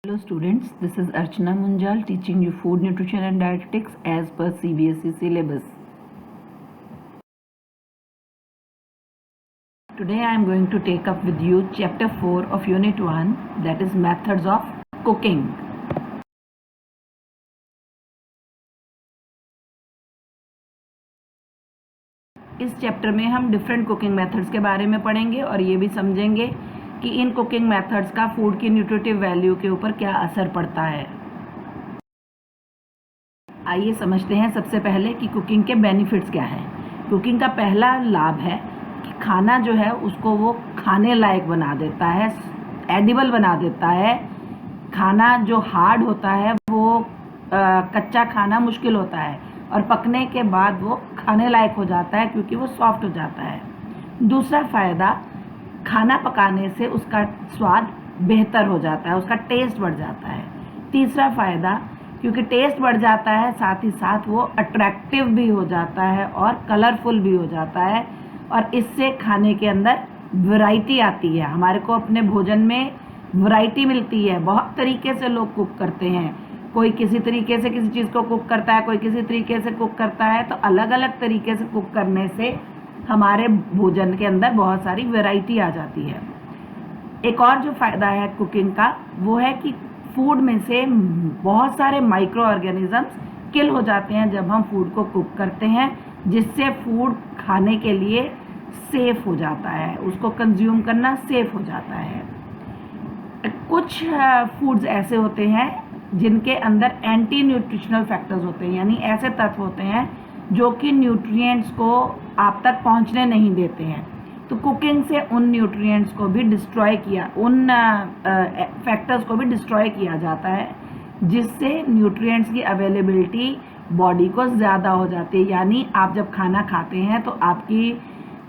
Hello students, this is Archana Munjal teaching you food nutrition and dietetics as per CBSE syllabus. Today I am going to take up with you chapter 4 of unit 1, that is methods of cooking. इस chapter में हम different cooking methods के बारे में पढ़ेंगे और ये भी समझेंगे कि इन कुकिंग मेथड्स का फूड की न्यूट्रिटिव वैल्यू के ऊपर क्या असर पड़ता है। आइए समझते हैं सबसे पहले कि कुकिंग के बेनिफिट्स क्या हैं। कुकिंग का पहला लाभ है कि खाना जो है उसको वो खाने लायक बना देता है, एडिबल बना देता है। खाना जो हार्ड होता है वो कच्चा खाना मुश्किल होता है और पकने के बाद वो खाने लायक हो जाता है क्योंकि वो सॉफ्ट हो जाता है। दूसरा फ़ायदा, खाना पकाने से उसका स्वाद बेहतर हो जाता है, उसका टेस्ट बढ़ जाता है। तीसरा फ़ायदा, क्योंकि टेस्ट बढ़ जाता है साथ ही साथ वो अट्रैक्टिव भी हो जाता है और कलरफुल भी हो जाता है और इससे खाने के अंदर वैरायटी आती है। हमारे को अपने भोजन में वैरायटी मिलती है। बहुत तरीके से लोग कुक करते हैं, कोई किसी तरीके से किसी चीज़ को कुक करता है, कोई किसी तरीके से कुक करता है। तो अलग अलग तरीके से कुक करने से हमारे भोजन के अंदर बहुत सारी वैरायटी आ जाती है। एक और जो फ़ायदा है कुकिंग का वो है कि फूड में से बहुत सारे माइक्रो ऑर्गेनिजम्स किल हो जाते हैं जब हम फूड को कुक करते हैं, जिससे फूड खाने के लिए सेफ़ हो जाता है, उसको कंज्यूम करना सेफ़ हो जाता है। कुछ फूड्स ऐसे होते हैं जिनके अंदर एंटी न्यूट्रिशनल फैक्टर्स होते हैं, यानी ऐसे तत्व होते हैं जो कि न्यूट्रिएंट्स को आप तक पहुंचने नहीं देते हैं। तो कुकिंग से उन न्यूट्रिएंट्स को भी डिस्ट्रॉय किया, उन फैक्टर्स को भी डिस्ट्रॉय किया जाता है, जिससे न्यूट्रिएंट्स की अवेलेबिलिटी बॉडी को ज़्यादा हो जाती है। यानी आप जब खाना खाते हैं तो आपकी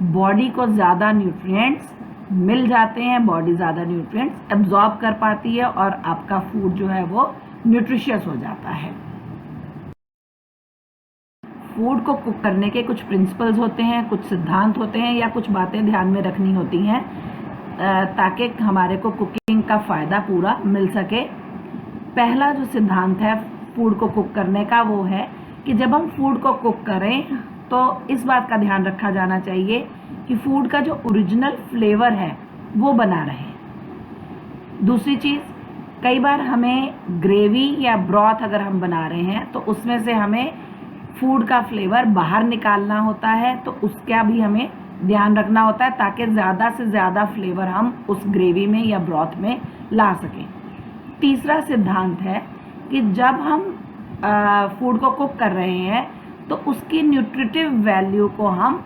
बॉडी को ज़्यादा न्यूट्रिएंट्स मिल जाते हैं, बॉडी ज़्यादा न्यूट्रिएंट्स एब्जॉर्ब कर पाती है और आपका फूड जो है वो न्यूट्रिशियस हो जाता है। फूड को कुक करने के कुछ प्रिंसिपल्स होते हैं, कुछ सिद्धांत होते हैं या कुछ बातें ध्यान में रखनी होती हैं ताकि हमारे को कुकिंग का फ़ायदा पूरा मिल सके। पहला जो सिद्धांत है फूड को कुक करने का वो है कि जब हम फूड को कुक करें तो इस बात का ध्यान रखा जाना चाहिए कि फूड का जो ओरिजिनल फ्लेवर है वो बना रहे। दूसरी चीज़, कई बार हमें ग्रेवी या ब्रॉथ अगर हम बना रहे हैं तो उसमें से हमें फूड का फ्लेवर बाहर निकालना होता है, तो उसका भी हमें ध्यान रखना होता है ताकि ज़्यादा से ज़्यादा फ्लेवर हम उस ग्रेवी में या ब्रॉथ में ला सकें। तीसरा सिद्धांत है कि जब हम फूड को कुक कर रहे हैं तो उसकी न्यूट्रिटिव वैल्यू को हम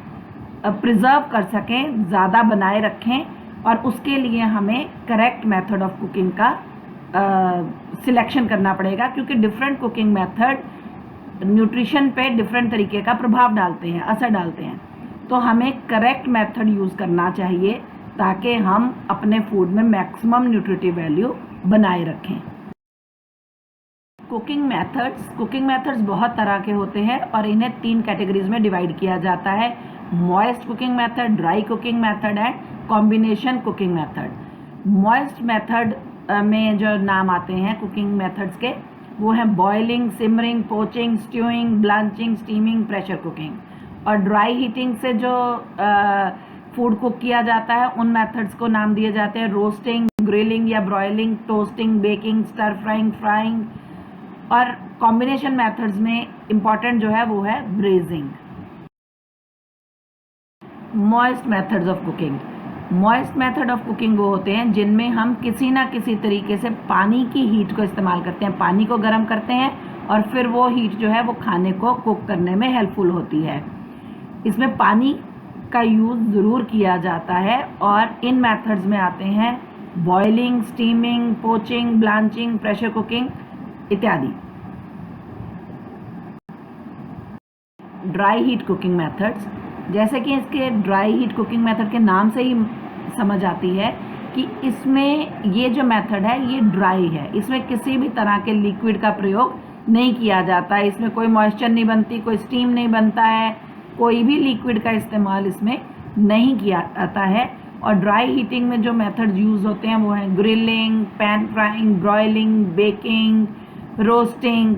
प्रिजर्व कर सकें, ज़्यादा बनाए रखें, और उसके लिए हमें करेक्ट मेथड ऑफ कुकिंग का सिलेक्शन करना पड़ेगा, क्योंकि डिफरेंट कुकिंग मेथड न्यूट्रिशन पे डिफरेंट तरीके का प्रभाव डालते हैं, असर डालते हैं। तो हमें करेक्ट मेथड यूज़ करना चाहिए ताकि हम अपने फूड में मैक्सिमम न्यूट्रिटिव वैल्यू बनाए रखें। कुकिंग मेथड्स बहुत तरह के होते हैं और इन्हें 3 कैटेगरीज में डिवाइड किया जाता है: moist cooking method, dry cooking method and combination cooking method. Moist method में जो नाम आते हैं कुकिंग मेथड्स के वो हैं boiling, simmering, poaching, stewing, blanching, steaming, pressure cooking. और ड्राई हीटिंग से जो फूड कुक किया जाता है उन मेथड्स को नाम दिए जाते हैं रोस्टिंग, ग्रिलिंग या broiling, toasting, baking, stir frying. और कॉम्बिनेशन मेथड्स में इम्पॉर्टेंट जो है वो है braising. Moist methods of cooking वो होते हैं जिनमें हम किसी ना किसी तरीके से पानी की हीट को इस्तेमाल करते हैं, पानी को गर्म करते हैं और फिर वो हीट जो है वो खाने को कुक करने में हेल्पफुल होती है। इसमें पानी का यूज़ ज़रूर किया जाता है और इन मेथड्स में आते हैं boiling, steaming, poaching, blanching, pressure cooking इत्यादि। ड्राई हीट कुकिंग मेथड्स, जैसे कि इसके ड्राई हीट कुकिंग मेथड के नाम से ही समझ आती है कि इसमें ये जो मेथड है ये ड्राई है, इसमें किसी भी तरह के लिक्विड का प्रयोग नहीं किया जाता है, इसमें कोई मॉइस्चर नहीं बनती, कोई स्टीम नहीं बनता है, कोई भी लिक्विड का इस्तेमाल इसमें नहीं किया जाता है। और ड्राई हीटिंग में जो मेथड्स यूज़ होते हैं वो हैं grilling, pan frying, broiling, baking, roasting,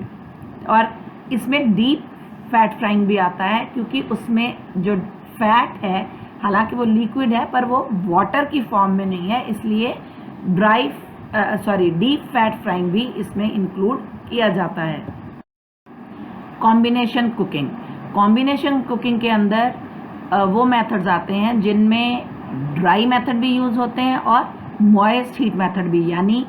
और इसमें डीप फैट फ्राइंग भी आता है, क्योंकि उसमें जो फैट है हालांकि वो लिक्विड है पर वो वाटर की फॉर्म में नहीं है, इसलिए डीप फैट फ्राइंग भी इसमें इंक्लूड किया जाता है। कॉम्बिनेशन कुकिंग के अंदर वो मेथड्स आते हैं जिनमें ड्राई मेथड भी यूज़ होते हैं और मॉइस्ट हीट मेथड भी, यानी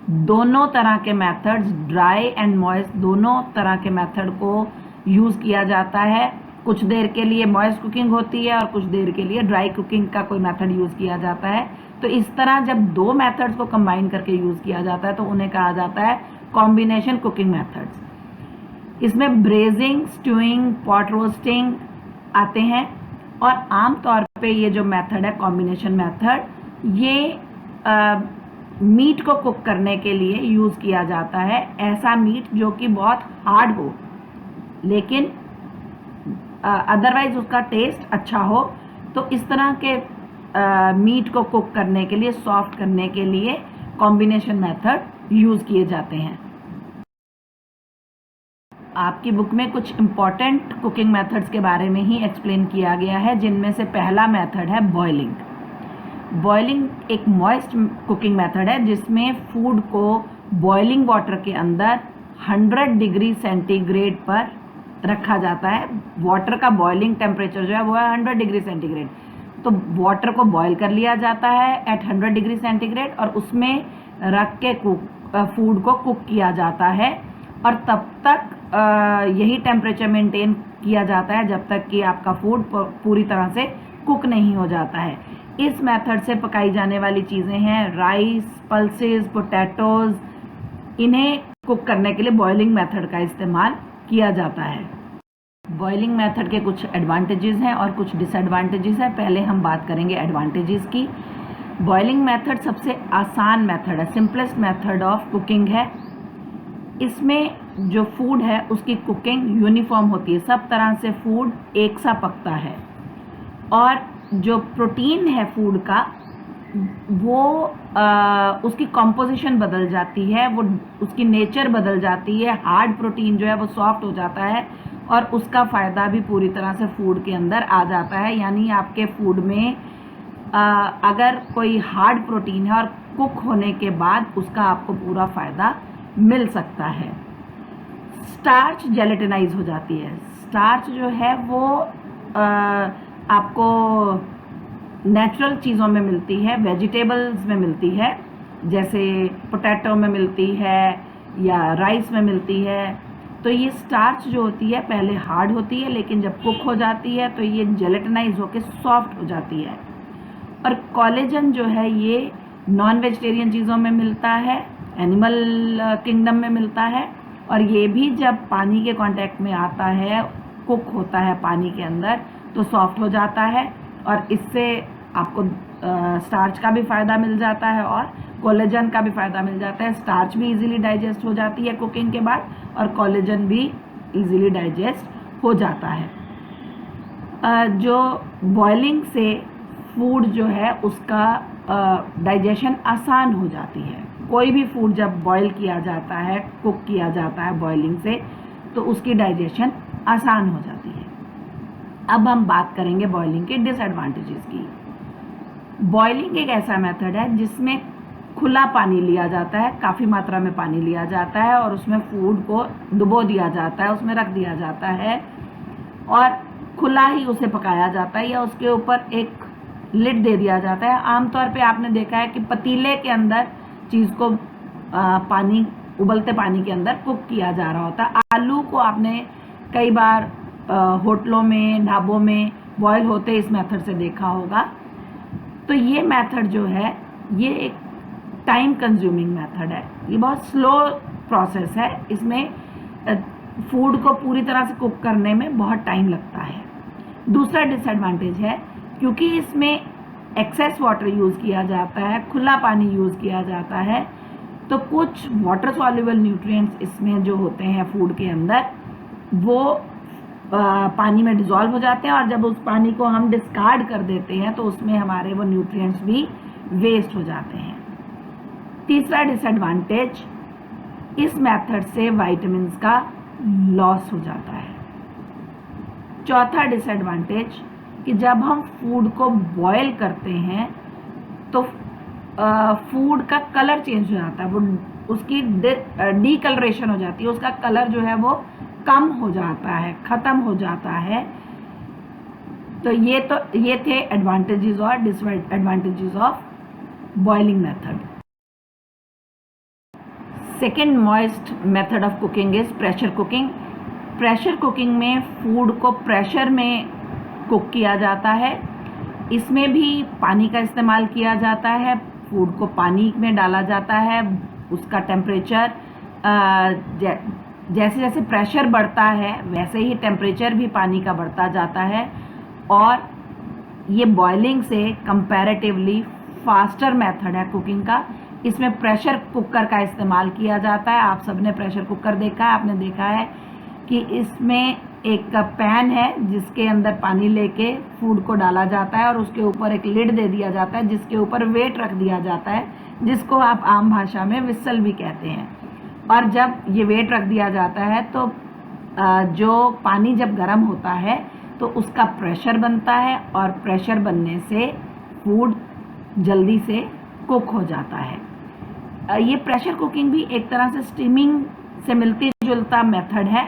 दोनों तरह के मेथड्स, ड्राई एंड मॉइस्ट दोनों तरह के मेथड को यूज़ किया जाता है। कुछ देर के लिए मॉइस्ट कुकिंग होती है और कुछ देर के लिए ड्राई कुकिंग का कोई मेथड यूज़ किया जाता है। तो इस तरह जब दो मेथड्स को कंबाइन करके यूज़ किया जाता है तो उन्हें कहा जाता है कॉम्बिनेशन कुकिंग मेथड्स। इसमें ब्रेजिंग, स्ट्यूइंग, पॉट रोस्टिंग आते हैं, और आम तौर पे ये जो मेथड है कॉम्बिनेशन मेथड, ये मीट को कुक करने के लिए यूज़ किया जाता है। ऐसा मीट जो कि बहुत हार्ड हो लेकिन अदरवाइज उसका टेस्ट अच्छा हो, तो इस तरह के मीट को कुक करने के लिए, सॉफ्ट करने के लिए कॉम्बिनेशन मेथड यूज़ किए जाते हैं। आपकी बुक में कुछ इम्पॉर्टेंट कुकिंग मेथड्स के बारे में ही एक्सप्लेन किया गया है, जिनमें से पहला मेथड है बॉइलिंग। बॉइलिंग एक मॉइस्ट कुकिंग मेथड है जिसमें फूड को बॉइलिंग वाटर के अंदर 100 डिग्री सेंटीग्रेड पर रखा जाता है। वाटर का बॉइलिंग टेम्परेचर जो है वो है 100 डिग्री सेंटीग्रेड। तो वाटर को बॉईल कर लिया जाता है एट 100 डिग्री सेंटीग्रेड और उसमें रख के फूड को कुक किया जाता है, और तब तक यही टेम्परेचर मेंटेन किया जाता है जब तक कि आपका फूड पूरी तरह से कुक नहीं हो जाता है। इस मेथड से पकाई जाने वाली चीज़ें हैं राइस, पल्सेस, पोटैटोज। इन्हें कुक करने के लिए बॉइलिंग मेथड का इस्तेमाल किया जाता है। बॉइलिंग मेथड के कुछ एडवांटेजेस हैं और कुछ डिसएडवांटेजेस हैं। पहले हम बात करेंगे एडवांटेजेस की। बॉइलिंग मेथड सबसे आसान मेथड है, सिंपलेस्ट मेथड ऑफ कुकिंग है। इसमें जो फूड है उसकी कुकिंग यूनिफॉर्म होती है, सब तरह से फूड एक सा पकता है, और जो प्रोटीन है फूड का वो उसकी कॉम्पोजिशन बदल जाती है, वो उसकी नेचर बदल जाती है। हार्ड प्रोटीन जो है वो सॉफ्ट हो जाता है और उसका फ़ायदा भी पूरी तरह से फूड के अंदर आ जाता है। यानी आपके फूड में अगर कोई हार्ड प्रोटीन है और कुक होने के बाद उसका आपको पूरा फ़ायदा मिल सकता है। स्टार्च जेलेटिनाइज हो जाती है। स्टार्च जो है वो आपको नेचुरल चीज़ों में मिलती है, वेजिटेबल्स में मिलती है, जैसे पोटैटो में मिलती है या राइस में मिलती है। तो ये स्टार्च जो होती है पहले हार्ड होती है, लेकिन जब कुक हो जाती है तो ये जेलेटिनाइज होकर सॉफ्ट हो जाती है। और कोलेजन जो है ये नॉन वेजिटेरियन चीज़ों में मिलता है, एनिमल किंगडम में मिलता है, और ये भी जब पानी के कांटेक्ट में आता है, कुक होता है पानी के अंदर, तो सॉफ्ट हो जाता है, और इससे आपको स्टार्च का भी फ़ायदा मिल जाता है और कोलेजन का भी फ़ायदा मिल जाता है। स्टार्च भी इजीली डाइजेस्ट हो जाती है कुकिंग के बाद, और कोलेजन भी इजीली डाइजेस्ट हो जाता है। जो बॉइलिंग से फूड जो है उसका डाइजेशन आसान हो जाती है। कोई भी फूड जब बॉईल किया जाता है, कुक किया जाता है बॉइलिंग से, तो उसकी डाइजेशन आसान हो जाती है। अब हम बात करेंगे बॉइलिंग के डिसएडवांटेजेस की। बॉइलिंग एक ऐसा मेथड है जिसमें खुला पानी लिया जाता है, काफ़ी मात्रा में पानी लिया जाता है और उसमें फूड को डुबो दिया जाता है, उसमें रख दिया जाता है और खुला ही उसे पकाया जाता है, या उसके ऊपर एक लिड दे दिया जाता है। आमतौर पे आपने देखा है कि पतीले के अंदर चीज़ को पानी, उबलते पानी के अंदर कुक किया जा रहा होता है। आलू को आपने कई बार होटलों में, ढाबों में बॉयल होते इस मेथड से देखा होगा। तो ये मेथड जो है ये एक टाइम कंज्यूमिंग मेथड है, ये बहुत स्लो प्रोसेस है। इसमें फूड को पूरी तरह से कुक करने में बहुत टाइम लगता है। दूसरा डिसएडवांटेज है, क्योंकि इसमें एक्सेस वाटर यूज़ किया जाता है, खुला पानी यूज़ किया जाता है, तो कुछ वाटर सॉल्युबल न्यूट्रिएंट्स इसमें जो होते हैं फूड के अंदर, वो पानी में डिज़ोल्व हो जाते हैं, और जब उस पानी को हम डिस्कार्ड कर देते हैं तो उसमें हमारे वो न्यूट्रिएंट्स भी वेस्ट हो जाते हैं। तीसरा डिसएडवांटेज, इस मेथड से विटामिन्स का लॉस हो जाता है। चौथा डिसएडवांटेज कि जब हम फूड को बॉयल करते हैं तो फूड का कलर चेंज हो जाता है, वो उसकी डीकलरेशन हो जाती है, उसका कलर जो है वो कम हो जाता है, ख़त्म हो जाता है। तो ये थे एडवांटेजेस और disadvantages of boiling method. Second moist method of cooking is pressure cooking. Pressure cooking में फूड को प्रेशर में कुक किया जाता है। इसमें भी पानी का इस्तेमाल किया जाता है, फूड को पानी में डाला जाता है, उसका टेम्परेचर जैसे जैसे प्रेशर बढ़ता है वैसे ही टेम्परेचर भी पानी का बढ़ता जाता है, और ये बॉइलिंग से कंपैरेटिवली फास्टर मेथड है कुकिंग का। इसमें प्रेशर कुकर का इस्तेमाल किया जाता है। आप सबने प्रेशर कुकर देखा है, आपने देखा है कि इसमें एक पैन है जिसके अंदर पानी लेके फूड को डाला जाता है और उसके ऊपर एक लिड दे दिया जाता है जिसके ऊपर वेट रख दिया जाता है, जिसको आप आम भाषा में विसल भी कहते हैं। और जब ये वेट रख दिया जाता है तो जो पानी जब गर्म होता है तो उसका प्रेशर बनता है, और प्रेशर बनने से फूड जल्दी से कुक हो जाता है। ये प्रेशर कुकिंग भी एक तरह से स्टीमिंग से मिलती जुलता मेथड है।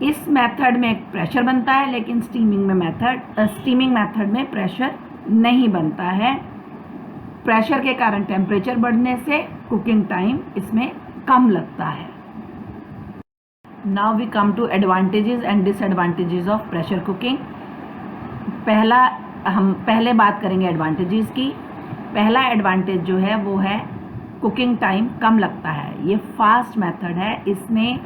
इस मेथड में प्रेशर बनता है, लेकिन स्टीमिंग मेथड में प्रेशर नहीं बनता है। प्रेशर के कारण टेम्परेचर बढ़ने से कुकिंग टाइम इसमें कम लगता है। Now we come to advantages and disadvantages of pressure cooking. हम पहले बात करेंगे एडवांटेजेस की। पहला एडवांटेज जो है वो है कुकिंग टाइम कम लगता है। ये फास्ट मेथड है, इसमें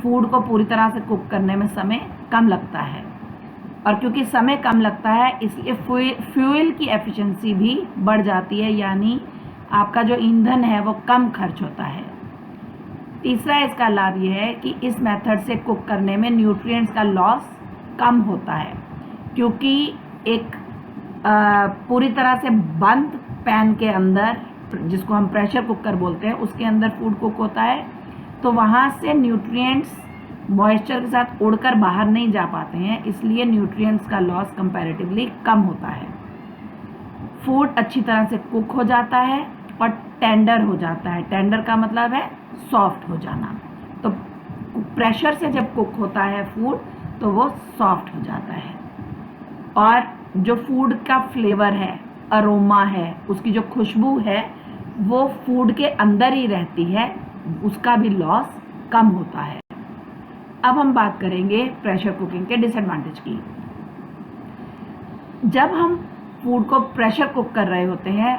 फूड को पूरी तरह से कुक करने में समय कम लगता है, और क्योंकि समय कम लगता है इसलिए फ्यूल की एफिशिएंसी भी बढ़ जाती है, यानी आपका जो ईंधन है वो कम खर्च होता है। तीसरा इसका लाभ ये है कि इस मेथड से कुक करने में न्यूट्रिएंट्स का लॉस कम होता है, क्योंकि एक पूरी तरह से बंद पैन के अंदर, जिसको हम प्रेशर कुकर बोलते हैं, उसके अंदर फूड कुक होता है, तो वहाँ से न्यूट्रिएंट्स मॉइस्चर के साथ उड़कर बाहर नहीं जा पाते हैं, इसलिए न्यूट्रिएंट्स का लॉस कंपैरेटिवली कम होता है। फूड अच्छी तरह से कुक हो जाता है और टेंडर हो जाता है। टेंडर का मतलब है सॉफ्ट हो जाना। तो प्रेशर से जब कुक होता है फूड तो वो सॉफ्ट हो जाता है, और जो फूड का फ्लेवर है, अरोमा है, उसकी जो खुशबू है वो फूड के अंदर ही रहती है, उसका भी लॉस कम होता है। अब हम बात करेंगे प्रेशर कुकिंग के डिसएडवांटेज की। जब हम फूड को प्रेशर कुक कर रहे होते हैं,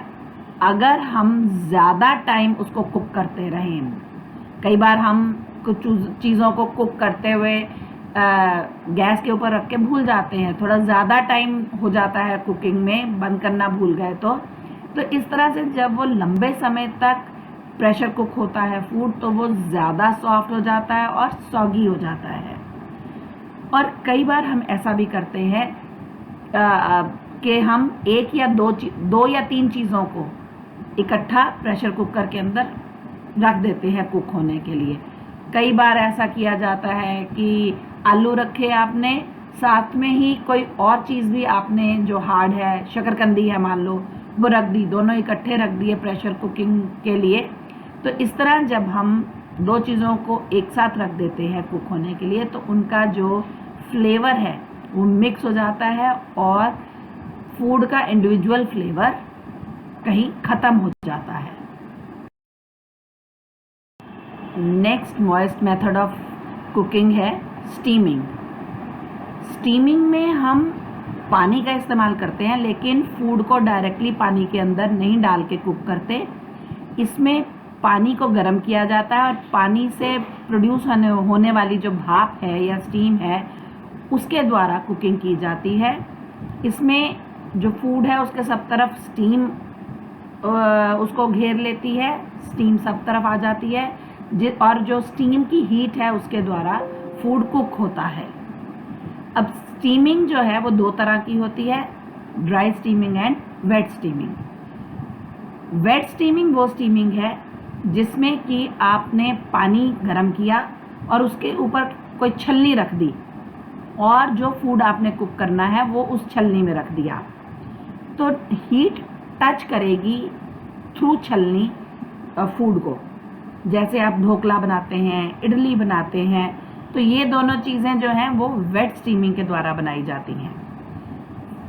अगर हम ज़्यादा टाइम उसको कुक करते रहें, कई बार हम कुछ चीज़ों को कुक करते हुए गैस के ऊपर रख के भूल जाते हैं, थोड़ा ज़्यादा टाइम हो जाता है कुकिंग में, बंद करना भूल गए तो इस तरह से जब वो लंबे समय तक प्रेशर कुक होता है फूड तो वो ज़्यादा सॉफ्ट हो जाता है और सॉगी हो जाता है। और कई बार हम ऐसा भी करते हैं कि हम एक या दो या तीन चीज़ों को इकट्ठा प्रेशर कुकर के अंदर रख देते हैं कुक होने के लिए। कई बार ऐसा किया जाता है कि आलू रखे आपने, साथ में ही कोई और चीज़ भी आपने जो हार्ड है, शकरकंदी है मान लो, वो रख दी, दोनों इकट्ठे रख दिए प्रेशर कुकिंग के लिए। तो इस तरह जब हम दो चीज़ों को एक साथ रख देते हैं कुक होने के लिए तो उनका जो फ्लेवर है वो मिक्स हो जाता है और फूड का इंडिविजुअल फ्लेवर कहीं ख़त्म हो जाता है। Next moist method of cooking है स्टीमिंग। स्टीमिंग में हम पानी का इस्तेमाल करते हैं, लेकिन फूड को डायरेक्टली पानी के अंदर नहीं डाल के कुक करते। इसमें पानी को गर्म किया जाता है और पानी से प्रोड्यूस होने वाली जो भाप है या स्टीम है उसके द्वारा कुकिंग की जाती है। इसमें जो फूड है उसके सब तरफ स्टीम उसको घेर लेती है, स्टीम सब तरफ आ जाती है, और जो स्टीम की हीट है उसके द्वारा फूड कुक होता है। अब स्टीमिंग जो है वो दो तरह की होती है, dry steaming and wet steaming. Wet steaming वो स्टीमिंग है जिसमें कि आपने पानी गर्म किया और उसके ऊपर कोई छलनी रख दी और जो फूड आपने कुक करना है वो उस छलनी में रख दिया, तो हीट टच करेगी थ्रू छलनी फूड को। जैसे आप ढोकला बनाते हैं, इडली बनाते हैं, तो ये दोनों चीज़ें जो हैं वो वेट स्टीमिंग के द्वारा बनाई जाती हैं।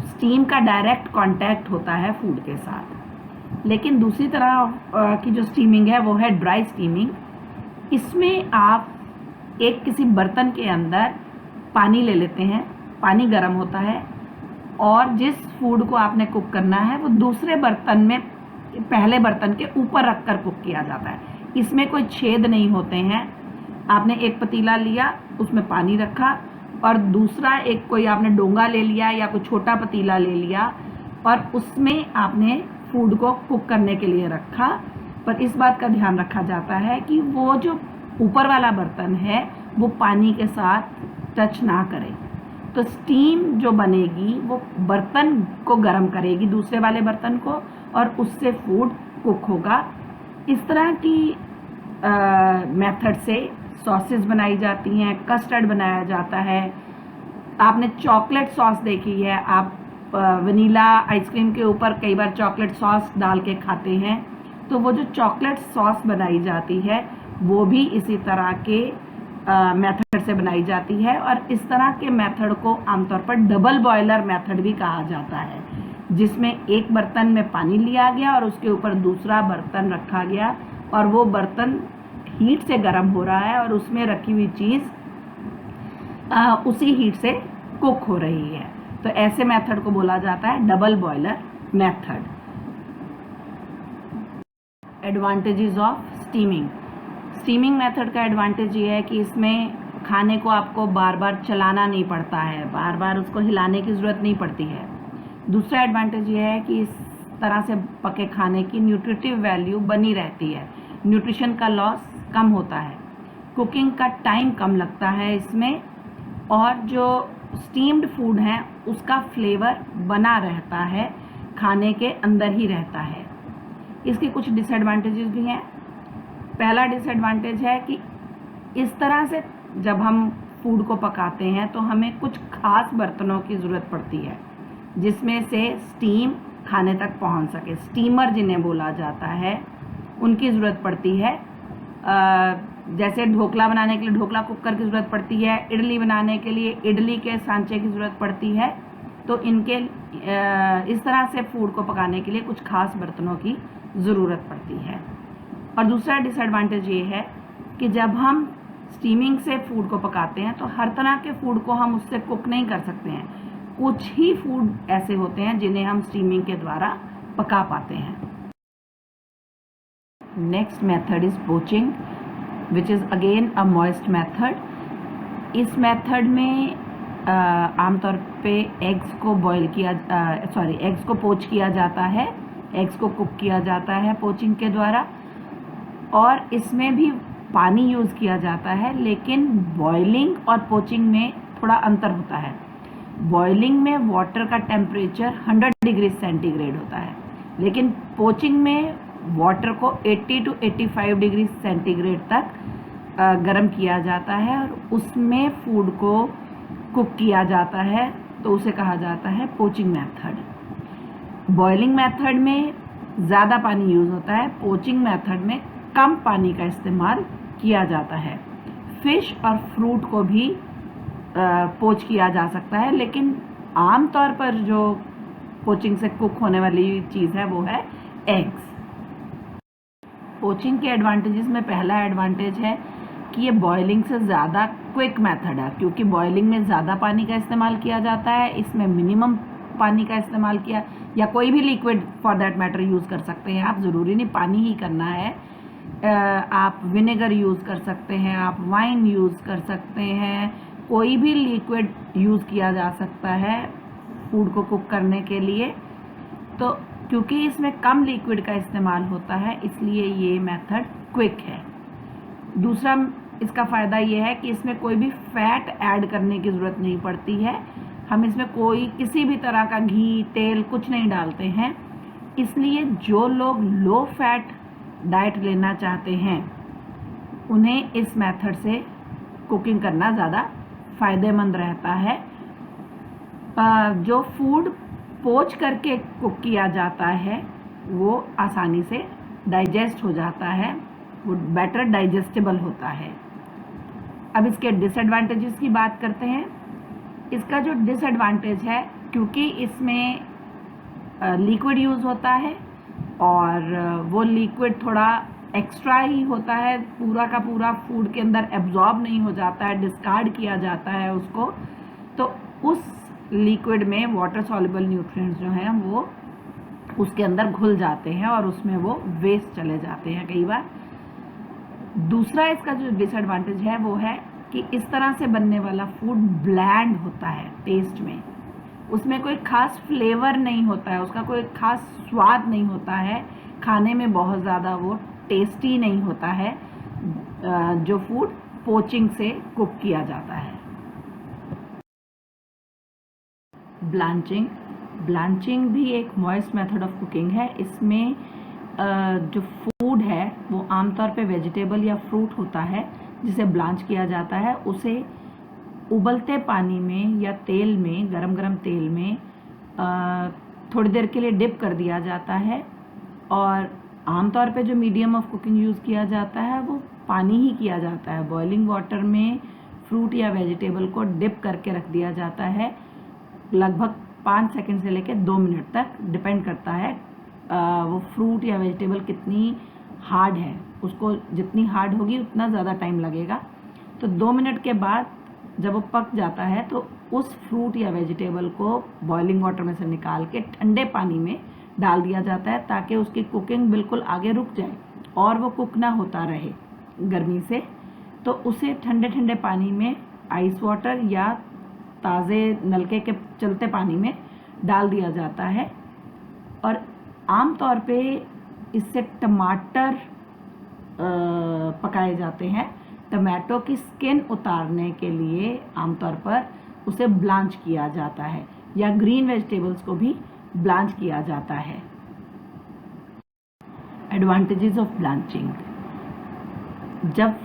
स्टीम का डायरेक्ट कांटेक्ट होता है फूड के साथ। लेकिन दूसरी तरह की जो स्टीमिंग है वो है ड्राई स्टीमिंग। इसमें आप एक किसी बर्तन के अंदर पानी ले लेते हैं, पानी गर्म होता है और जिस फूड को आपने कुक करना है वो दूसरे बर्तन में पहले बर्तन के ऊपर रखकर कुक किया जाता है। इसमें कोई छेद नहीं होते हैं। आपने एक पतीला लिया, उसमें पानी रखा और दूसरा एक कोई आपने डोंगा ले लिया या कोई छोटा पतीला ले लिया और उसमें आपने फूड को कुक करने के लिए रखा। पर इस बात का ध्यान रखा जाता है कि वो जो ऊपर वाला बर्तन है वो पानी के साथ टच ना करे। तो स्टीम जो बनेगी वो बर्तन को गर्म करेगी, दूसरे वाले बर्तन को, और उससे फूड कुक होगा। इस तरह की मेथड से सॉसेस बनाई जाती हैं, कस्टर्ड बनाया जाता है। आपने चॉकलेट सॉस देखी है, आप वनीला आइसक्रीम के ऊपर कई बार चॉकलेट सॉस डाल के खाते हैं, तो वो जो चॉकलेट सॉस बनाई जाती है वो भी इसी तरह के मेथड से बनाई जाती है। और इस तरह के मेथड को आमतौर पर डबल बॉयलर मेथड भी कहा जाता है, जिसमें एक बर्तन में पानी लिया गया और उसके ऊपर दूसरा बर्तन रखा गया और वो बर्तन हीट से गर्म हो रहा है और उसमें रखी हुई चीज़ उसी हीट से कुक हो रही है। तो ऐसे मेथड को बोला जाता है double boiler method. Advantages of steaming. Steaming method का एडवांटेज ये है कि इसमें खाने को आपको बार बार चलाना नहीं पड़ता है, बार बार उसको हिलाने की ज़रूरत नहीं पड़ती है। दूसरा एडवांटेज ये है कि इस तरह से पके खाने की न्यूट्रिटिव वैल्यू बनी रहती है, न्यूट्रिशन का लॉस कम होता है, कुकिंग का टाइम कम लगता है इसमें, और जो स्टीम्ड फूड है उसका फ्लेवर बना रहता है, खाने के अंदर ही रहता है। इसके कुछ डिसएडवांटेजेस भी हैं। पहला डिसएडवांटेज है कि इस तरह से जब हम फूड को पकाते हैं तो हमें कुछ खास बर्तनों की ज़रूरत पड़ती है जिसमें से स्टीम खाने तक पहुंच सके। स्टीमर जिन्हें बोला जाता है उनकी ज़रूरत पड़ती है। जैसे ढोकला बनाने के लिए ढोकला कुकर की ज़रूरत पड़ती है, इडली बनाने के लिए इडली के सांचे की ज़रूरत पड़ती है। तो इनके इस तरह से फूड को पकाने के लिए कुछ खास बर्तनों की ज़रूरत पड़ती है। और दूसरा डिसएडवांटेज ये है कि जब हम स्टीमिंग से फूड को पकाते हैं तो हर तरह के फूड को हम उससे कुक नहीं कर सकते हैं। कुछ ही फूड ऐसे होते हैं जिन्हें हम स्टीमिंग के द्वारा पका पाते हैं। Next method is poaching, which is again a moist method. इस मेथड में आमतौर पे एग्स को एग्स को पोच किया जाता है, एग्स को कुक किया जाता है पोचिंग के द्वारा। और इसमें भी पानी यूज़ किया जाता है, लेकिन बॉइलिंग और पोचिंग में थोड़ा अंतर होता है। बॉइलिंग में वाटर का टेम्परेचर 100 डिग्री सेंटीग्रेड होता है, लेकिन पोचिंग में वाटर को 80 to 85 डिग्री सेंटीग्रेड तक गर्म किया जाता है और उसमें फूड को कुक किया जाता है, तो उसे कहा जाता है पोचिंग मेथड। बॉइलिंग मेथड में ज़्यादा पानी यूज़ होता है, पोचिंग मेथड में कम पानी का इस्तेमाल किया जाता है। फिश और फ्रूट को भी पोच किया जा सकता है, लेकिन आमतौर पर जो पोचिंग से कुक होने वाली चीज़ है वो है एग्स। पोचिंग के एडवांटेजेस में पहला एडवांटेज है कि ये बॉइलिंग से ज़्यादा क्विक मेथड है, क्योंकि बॉइलिंग में ज़्यादा पानी का इस्तेमाल किया जाता है, इसमें मिनिमम पानी का इस्तेमाल किया, या कोई भी liquid for that matter use कर सकते हैं आप, ज़रूरी नहीं पानी ही करना है। आप विनेगर यूज़ कर सकते हैं, आप वाइन यूज़ कर सकते हैं, कोई भी लिक्विड यूज़ किया जा सकता है फूड को कुक करने के लिए। तो क्योंकि इसमें कम लिक्विड का इस्तेमाल होता है इसलिए ये मेथड क्विक है। दूसरा इसका फ़ायदा ये है कि इसमें कोई भी फैट ऐड करने की ज़रूरत नहीं पड़ती है। हम इसमें कोई किसी भी तरह का घी, तेल कुछ नहीं डालते हैं। इसलिए जो लोग लो फैट डाइट लेना चाहते हैं उन्हें इस मेथड से कुकिंग करना ज़्यादा फ़ायदेमंद रहता है। जो फूड पोंछ करके कुक किया जाता है वो आसानी से डाइजेस्ट हो जाता है, वो बेटर डाइजेस्टेबल होता है। अब इसके डिसएडवांटेजेस की बात करते हैं। इसका जो डिसएडवांटेज है, क्योंकि इसमें लिक्विड यूज़ होता है और वो लिक्विड थोड़ा एक्स्ट्रा ही होता है, पूरा का पूरा फूड के अंदर एब्जॉर्ब नहीं हो जाता है, डिस्कार्ड किया जाता है उसको। तो उस लिक्विड में वाटर सॉल्युबल न्यूट्रिएंट्स जो हैं वो उसके अंदर घुल जाते हैं और उसमें वो वेस्ट चले जाते हैं कई बार। दूसरा इसका जो डिसएडवांटेज है वो है कि इस तरह से बनने वाला फूड ब्लैंड होता है टेस्ट में, उसमें कोई खास फ्लेवर नहीं होता है, उसका कोई खास स्वाद नहीं होता है, खाने में बहुत ज़्यादा वो टेस्टी नहीं होता है जो फूड पोचिंग से कुक किया जाता है। ब्लांचिंग भी एक मॉइस्ट मेथड ऑफ कुकिंग है। इसमें जो फूड है वो आमतौर पे वेजिटेबल या फ्रूट होता है जिसे ब्लांच किया जाता है, उसे उबलते पानी में या तेल में, गरम तेल में थोड़ी देर के लिए डिप कर दिया जाता है। और आमतौर पे जो मीडियम ऑफ कुकिंग यूज़ किया जाता है वो पानी ही किया जाता है। बॉइलिंग वाटर में फ्रूट या वेजिटेबल को डिप करके रख दिया जाता है, लगभग 5 सेकंड से लेकर 2 मिनट तक, डिपेंड करता है वो फ्रूट या वेजिटेबल कितनी हार्ड है, उसको जितनी हार्ड होगी उतना ज़्यादा टाइम लगेगा। तो 2 मिनट के बाद जब वो पक जाता है तो उस फ्रूट या वेजिटेबल को बॉइलिंग वाटर में से निकाल के ठंडे पानी में डाल दिया जाता है ताकि उसकी कुकिंग बिल्कुल आगे रुक जाए और वो कुक ना होता रहे गर्मी से। तो उसे ठंडे पानी में आइस वाटर या ताज़े नलके के चलते पानी में डाल दिया जाता है। और आम तौर पे इससे टमाटर पकाए जाते हैं। टमाटो की स्किन उतारने के लिए आमतौर पर उसे ब्लांच किया जाता है, या ग्रीन वेजिटेबल्स को भी ब्लांच किया जाता है। एडवांटेजेस ऑफ ब्लांचिंग, जब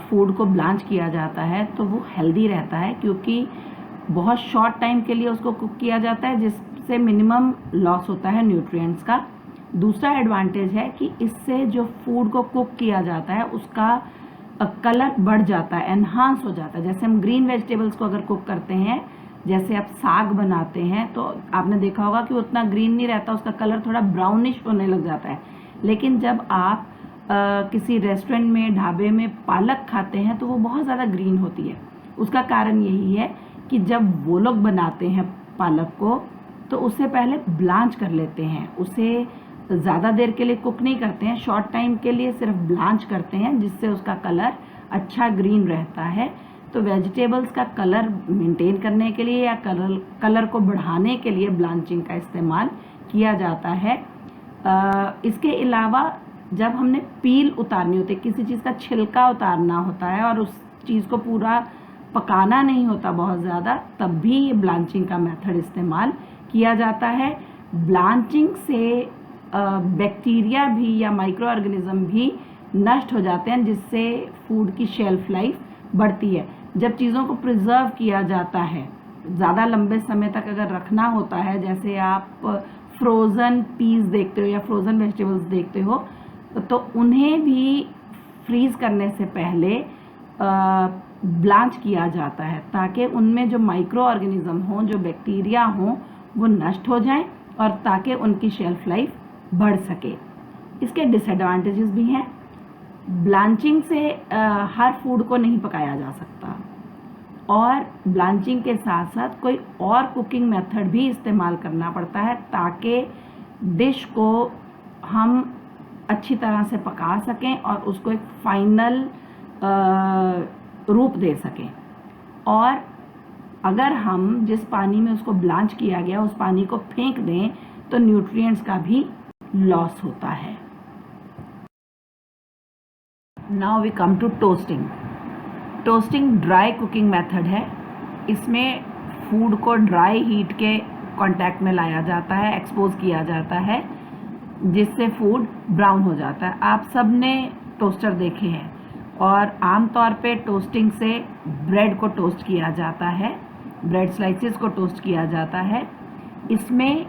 फूड को ब्लांच किया जाता है तो वो हेल्दी रहता है क्योंकि बहुत शॉर्ट टाइम के लिए उसको कुक किया जाता है जिससे मिनिमम लॉस होता है न्यूट्रिएंट्स का। दूसरा एडवांटेज है कि इससे जो फूड को कुक किया जाता है उसका कलर बढ़ जाता है, एनहांस हो जाता है। जैसे हम ग्रीन वेजिटेबल्स को अगर कुक करते हैं, जैसे आप साग बनाते हैं तो आपने देखा होगा कि उतना ग्रीन नहीं रहता, उसका कलर थोड़ा ब्राउनिश होने लग जाता है। लेकिन जब आप किसी रेस्टोरेंट में, ढाबे में पालक खाते हैं तो वो बहुत ज़्यादा ग्रीन होती है। उसका कारण यही है कि जब वो लोग बनाते हैं पालक को तो उसे पहले ब्लांच कर लेते हैं, उसे ज़्यादा देर के लिए कुक नहीं करते हैं, शॉर्ट टाइम के लिए सिर्फ ब्लांच करते हैं जिससे उसका कलर अच्छा ग्रीन रहता है। तो वेजिटेबल्स का कलर मेंटेन करने के लिए या कलर को बढ़ाने के लिए ब्लांचिंग का इस्तेमाल किया जाता है। इसके अलावा जब हमने पील उतारनी होती है, किसी चीज़ का छिलका उतारना होता है और उस चीज़ को पूरा पकाना नहीं होता बहुत ज़्यादा, तब भी ये ब्लांचिंग का मेथड इस्तेमाल किया जाता है। ब्लांचिंग से बैक्टीरिया भी या माइक्रो ऑर्गेनिज्म भी नष्ट हो जाते हैं जिससे फूड की शेल्फ लाइफ बढ़ती है। जब चीज़ों को प्रिजर्व किया जाता है, ज़्यादा लंबे समय तक अगर रखना होता है, जैसे आप फ्रोज़न पीस देखते हो या फ्रोज़न वेजिटेबल्स देखते हो, तो उन्हें भी फ्रीज़ करने से पहले ब्लांच किया जाता है ताकि उनमें जो माइक्रो ऑर्गेनिज्म हों, जो बैक्टीरिया हों, वो नष्ट हो जाएं और ताकि उनकी शेल्फ लाइफ बढ़ सके। इसके डिसएडवांटेजेस भी हैं। ब्लांचिंग से हर फूड को नहीं पकाया जा सकता और ब्लांचिंग के साथ साथ कोई और कुकिंग मेथड भी इस्तेमाल करना पड़ता है ताकि डिश को हम अच्छी तरह से पका सकें और उसको एक फाइनल रूप दे सकें। और अगर हम जिस पानी में उसको ब्लांच किया गया उस पानी को फेंक दें तो न्यूट्रिएंट्स का भी लॉस होता है। Now we come to toasting. Toasting dry cooking method है। इसमें फूड को ड्राई हीट के कांटेक्ट में लाया जाता है, एक्सपोज किया जाता है, जिससे फूड ब्राउन हो जाता है। आप सब ने टोस्टर देखे हैं और आमतौर पे टोस्टिंग से ब्रेड को टोस्ट किया जाता है, ब्रेड स्लाइसेस को टोस्ट किया जाता है। इसमें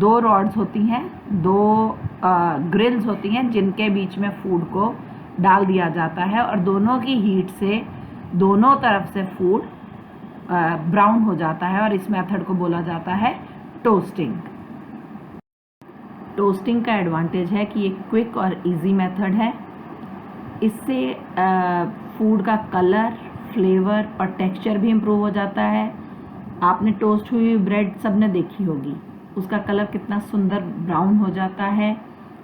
2 रॉड्स होती हैं, 2 ग्रिल्स होती हैं, जिनके बीच में फूड को डाल दिया जाता है और दोनों की हीट से दोनों तरफ से फूड ब्राउन हो जाता है और इस मेथड को बोला जाता है टोस्टिंग। टोस्टिंग का एडवांटेज है कि ये क्विक और इजी मेथड है। इससे फूड का कलर, फ्लेवर और टेक्सचर भी इम्प्रूव हो जाता है। आपने टोस्ट हुई ब्रेड सबने देखी होगी, उसका कलर कितना सुंदर ब्राउन हो जाता है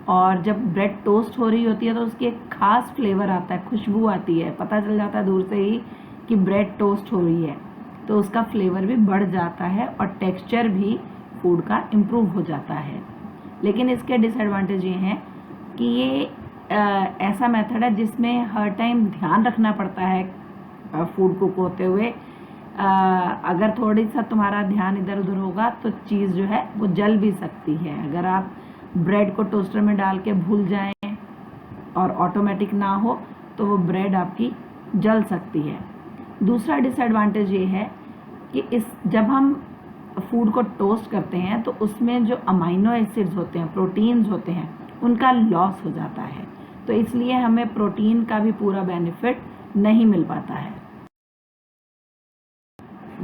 और जब ब्रेड टोस्ट हो रही होती है तो उसकी एक खास फ्लेवर आता है, खुशबू आती है, पता चल जाता है दूर से ही कि ब्रेड टोस्ट हो रही है, तो उसका फ्लेवर भी बढ़ जाता है और टेक्सचर भी फूड का इम्प्रूव हो जाता है। लेकिन इसके डिसएडवांटेज ये हैं कि ये ऐसा मेथड है जिसमें हर टाइम ध्यान रखना पड़ता है फूड कुक होते हुए। अगर थोड़ी सा तुम्हारा ध्यान इधर उधर होगा तो चीज़ जो है वो जल भी सकती है। अगर आप ब्रेड को टोस्टर में डाल के भूल जाएं और ऑटोमेटिक ना हो तो वो ब्रेड आपकी जल सकती है। दूसरा डिसएडवांटेज ये है कि जब हम फूड को टोस्ट करते हैं तो उसमें जो अमाइनो एसिड्स होते हैं, प्रोटीन्स होते हैं, उनका लॉस हो जाता है, तो इसलिए हमें प्रोटीन का भी पूरा बेनिफिट नहीं मिल पाता है।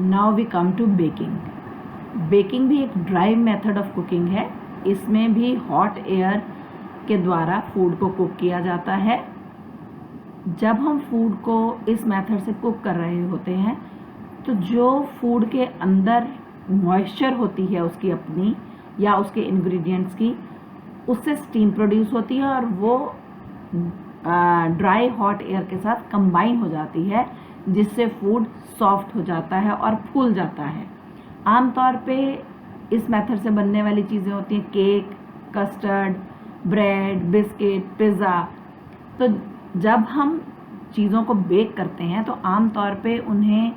Now we come to baking. Baking भी एक ड्राई मेथड ऑफ कुकिंग है। इसमें भी हॉट एयर के द्वारा फूड को कुक किया जाता है। जब हम फूड को इस मेथड से कुक कर रहे होते हैं तो जो फूड के अंदर मॉइस्चर होती है उसकी अपनी या उसके इंग्रेडिएंट्स की, उससे स्टीम प्रोड्यूस होती है और वो ड्राई हॉट एयर के साथ कंबाइन हो जाती है, जिससे फूड सॉफ्ट हो जाता है और फूल जाता है। आमतौर पे इस मेथड से बनने वाली चीज़ें होती हैं cake, custard, bread, biscuit, pizza. तो जब हम चीज़ों को बेक करते हैं तो आमतौर पे उन्हें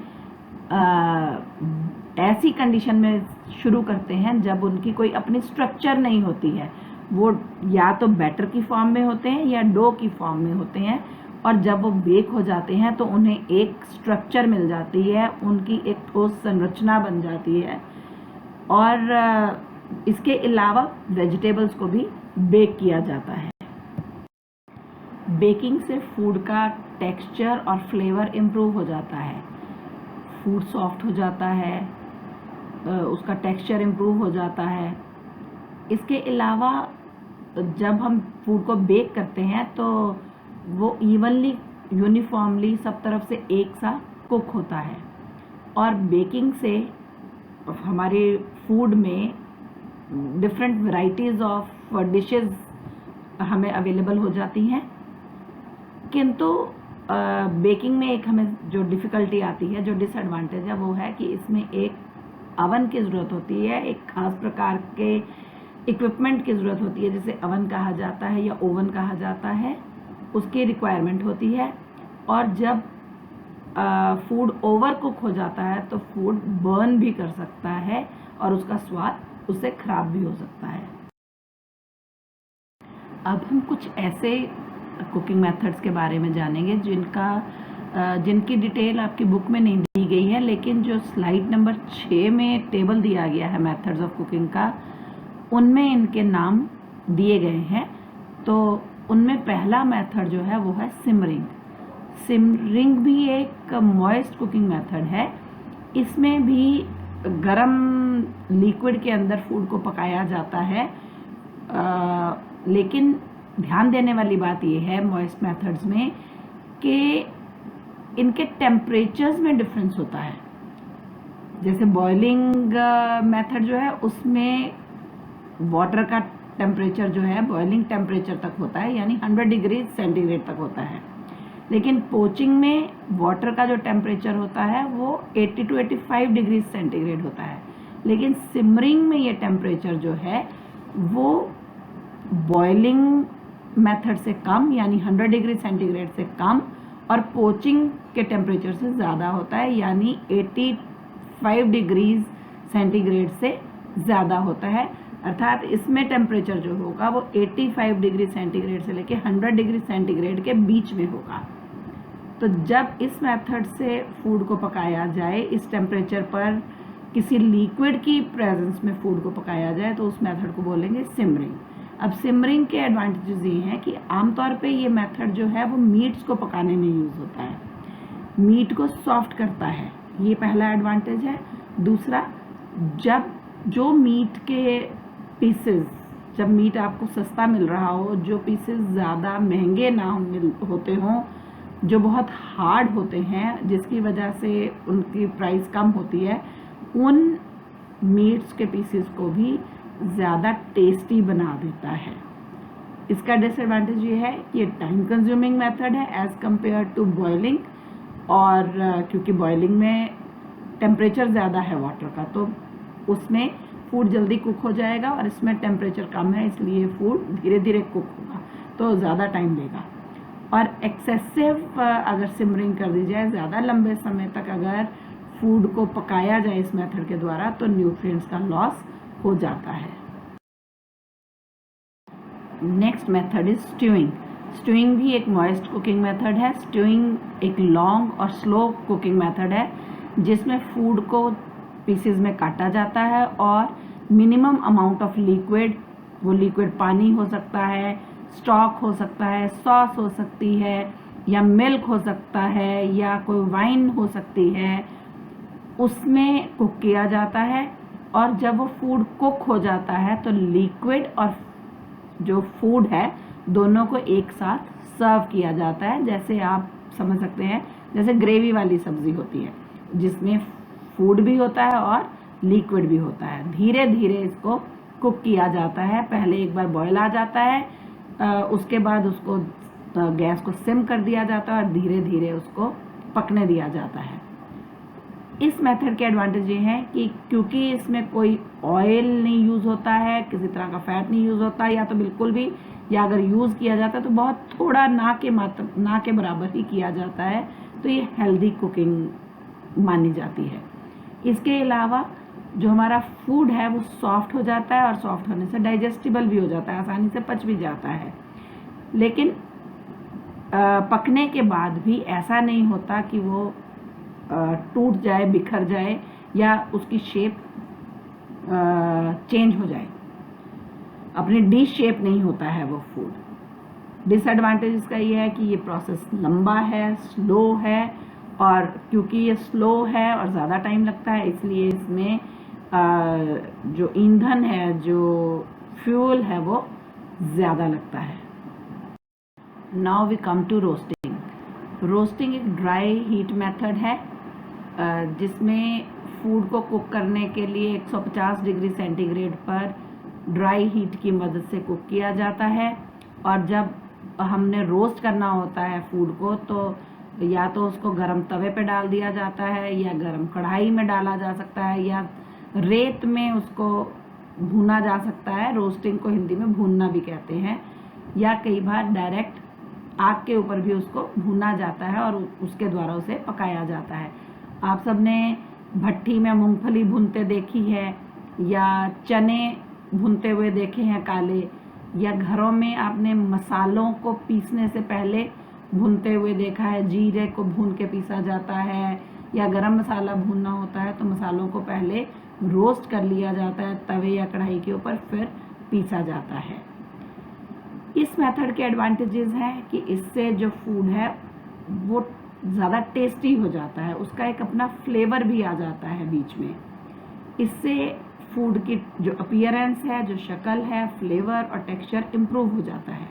ऐसी कंडीशन में शुरू करते हैं जब उनकी कोई अपनी स्ट्रक्चर नहीं होती है। वो या तो बैटर की फॉर्म में होते हैं या डो की फॉर्म में होते हैं, और जब वो बेक हो जाते हैं तो उन्हें एक स्ट्रक्चर मिल जाती है, उनकी एक ठोस संरचना बन जाती है। और इसके अलावा वेजिटेबल्स को भी बेक किया जाता है। बेकिंग से फूड का टेक्सचर और फ्लेवर इम्प्रूव हो जाता है, फूड सॉफ्ट हो जाता है, उसका टेक्सचर इम्प्रूव हो जाता है। इसके अलावा जब हम फूड को बेक करते हैं तो वो इवनली, यूनिफॉर्मली सब तरफ से एक सा कुक होता है। और बेकिंग से हमारे फूड में डिफरेंट वैरायटीज़ ऑफ डिशेस हमें अवेलेबल हो जाती हैं। किंतु बेकिंग में एक हमें जो डिफ़िकल्टी आती है, जो डिसएडवांटेज है, वो है कि इसमें एक अवन की ज़रूरत होती है, एक ख़ास प्रकार के इक्विपमेंट की ज़रूरत होती है जिसे अवन कहा जाता है या ओवन कहा जाता है, उसकी रिक्वायरमेंट होती है। और जब फूड ओवर कुक हो जाता है तो फूड बर्न भी कर सकता है और उसका स्वाद उससे ख़राब भी हो सकता है। अब हम कुछ ऐसे कुकिंग मेथड्स के बारे में जानेंगे जिनकी डिटेल आपकी बुक में नहीं दी गई है, लेकिन जो स्लाइड नंबर 6 में टेबल दिया गया है मेथड्स ऑफ कुकिंग का, उनमें इनके नाम दिए गए हैं। तो उनमें पहला मेथड जो है वो है सिमरिंग। सिमरिंग भी एक मॉइस्ट कुकिंग मेथड है। इसमें भी गरम लिक्विड के अंदर फूड को पकाया जाता है, लेकिन ध्यान देने वाली बात यह है मॉइस्ट मेथड्स में कि इनके टेम्परेचर्स में डिफरेंस होता है। जैसे बॉइलिंग मेथड जो है उसमें वाटर का टेम्परेचर जो है बॉइलिंग टेम्परेचर तक होता है, यानी 100 डिग्री सेंटीग्रेड तक होता है। लेकिन पोचिंग में वाटर का जो टेम्परेचर होता है वो 80 to 85 डिग्री सेंटीग्रेड होता है। लेकिन सिमरिंग में ये टेम्परेचर जो है वो बॉइलिंग मेथड से कम, यानी 100 डिग्री सेंटीग्रेड से कम और पोचिंग के टेम्परेचर से ज़्यादा होता है, यानी 85 डिग्रीज सेंटीग्रेड से ज़्यादा होता है। अर्थात इसमें टेम्परेचर जो होगा वो 85 डिग्री सेंटीग्रेड से लेके 100 डिग्री सेंटीग्रेड के बीच में होगा। तो जब इस मेथड से फूड को पकाया जाए, इस टेम्परेचर पर किसी लिक्विड की प्रेजेंस में फूड को पकाया जाए, तो उस मेथड को बोलेंगे सिमरिंग। अब सिमरिंग के एडवांटेजेस ये हैं कि आमतौर पे ये मेथड जो है वो मीट्स को पकाने में यूज़ होता है, मीट को सॉफ्ट करता है, ये पहला एडवांटेज है। दूसरा, जब जो मीट के पीसेस, जब मीट आपको सस्ता मिल रहा हो, जो पीसेस ज़्यादा महंगे ना होते हों, जो बहुत हार्ड होते हैं जिसकी वजह से उनकी प्राइस कम होती है, उन मीट्स के पीसेस को भी ज़्यादा टेस्टी बना देता है। इसका डिसएडवांटेज ये है कि ये टाइम कंज्यूमिंग मेथड है एज़ कम्पेयर टू बॉइलिंग, और क्योंकि बॉइलिंग में टेम्परेचर ज़्यादा है वाटर का, तो उसमें फूड जल्दी कुक हो जाएगा, और इसमें टेम्परेचर कम है इसलिए फूड धीरे धीरे कुक होगा, तो ज़्यादा टाइम लेगा। और एक्सेसिव अगर सिमरिंग कर दी जाए, ज़्यादा लंबे समय तक अगर फूड को पकाया जाए इस मेथड के द्वारा, तो न्यूट्रिएंट्स का लॉस हो जाता है। Next method is stewing. Stewing भी एक मॉइस्ट कुकिंग मेथड है। स्ट्यूइंग एक लॉन्ग और स्लो कुकिंग मेथड है जिसमें फूड को पीसेस में काटा जाता है और मिनिमम अमाउंट ऑफ लिक्विड, वो लिक्विड पानी हो सकता है, स्टॉक हो सकता है, सॉस हो सकती है, या मिल्क हो सकता है, या कोई वाइन हो सकती है, उसमें कुक किया जाता है। और जब वो फूड कुक हो जाता है तो लिक्विड और जो फूड है दोनों को एक साथ सर्व किया जाता है। जैसे आप समझ सकते हैं, जैसे ग्रेवी वाली सब्जी होती है जिसमें फूड भी होता है और लिक्विड भी होता है। धीरे धीरे इसको कुक किया जाता है। पहले एक बार बॉयल आ जाता है, उसके बाद उसको गैस को सिम कर दिया जाता है और धीरे धीरे उसको पकने दिया जाता है। इस मेथड के एडवांटेज ये हैं कि क्योंकि इसमें कोई ऑयल नहीं यूज़ होता है, किसी तरह का फैट नहीं यूज़ होता है, या तो बिल्कुल भी, या अगर यूज़ किया जाता है तो बहुत थोड़ा, ना के बराबर ही किया जाता है, तो ये हेल्दी कुकिंग मानी जाती है। इसके अलावा जो हमारा फूड है वो सॉफ्ट हो जाता है, और सॉफ्ट होने से डाइजेस्टिबल भी हो जाता है, आसानी से पच भी जाता है। लेकिन पकने के बाद भी ऐसा नहीं होता कि वो टूट जाए, बिखर जाए, या उसकी शेप चेंज हो जाए, अपनी डिश शेप नहीं होता है वो फूड। डिसएडवांटेज इसका ये है कि ये प्रोसेस लंबा है, स्लो है, और क्योंकि ये स्लो है और ज़्यादा टाइम लगता है, इसलिए इसमें जो ईंधन है, जो फ्यूल है, वो ज़्यादा लगता है। Now we come to roasting. Roasting एक ड्राई हीट मेथड है जिसमें फूड को कुक करने के लिए 150 डिग्री सेंटीग्रेड पर ड्राई हीट की मदद से कुक किया जाता है। और जब हमने रोस्ट करना होता है फूड को, तो या तो उसको गरम तवे पे डाल दिया जाता है, या गरम कढ़ाई में डाला जा सकता है, या रेत में उसको भूना जा सकता है। रोस्टिंग को हिंदी में भूनना भी कहते हैं। या कई बार डायरेक्ट आग के ऊपर भी उसको भूना जाता है और उसके द्वारा उसे पकाया जाता है। आप सबने भट्टी में मूंगफली भूनते देखी है, या चने भूनते हुए देखे हैं काले, या घरों में आपने मसालों को पीसने से पहले भूनते हुए देखा है। जीरे को भून के पीसा जाता है, या गरम मसाला भूनना होता है तो मसालों को पहले रोस्ट कर लिया जाता है तवे या कढ़ाई के ऊपर, फिर पीसा जाता है। इस मेथड के एडवांटेजेस हैं कि इससे जो फूड है वो ज़्यादा टेस्टी हो जाता है, उसका एक अपना फ्लेवर भी आ जाता है बीच में। इससे फूड की जो अपीयरेंस है, जो शक्ल है, फ्लेवर और टेक्सचर इम्प्रूव हो जाता है।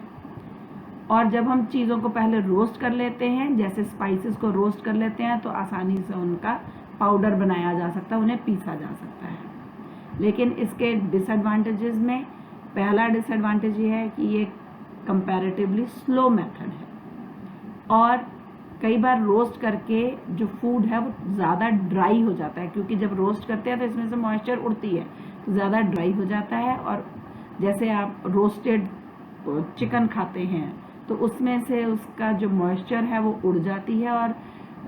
और जब हम चीज़ों को पहले रोस्ट कर लेते हैं, जैसे स्पाइसेस को रोस्ट कर लेते हैं, तो आसानी से उनका पाउडर बनाया जा सकता है, उन्हें पीसा जा सकता है। लेकिन इसके डिसएडवांटेजेस में पहला डिसएडवांटेज ये है कि ये कंपैरेटिवली स्लो मेथड है, और कई बार रोस्ट करके जो फूड है वो ज़्यादा ड्राई हो जाता है, क्योंकि जब रोस्ट करते हैं तो इसमें से मॉइस्चर उड़ती है, तो ज़्यादा ड्राई हो जाता है। और जैसे आप रोस्टेड चिकन खाते हैं तो उसमें से उसका जो मॉइस्चर है वो उड़ जाती है, और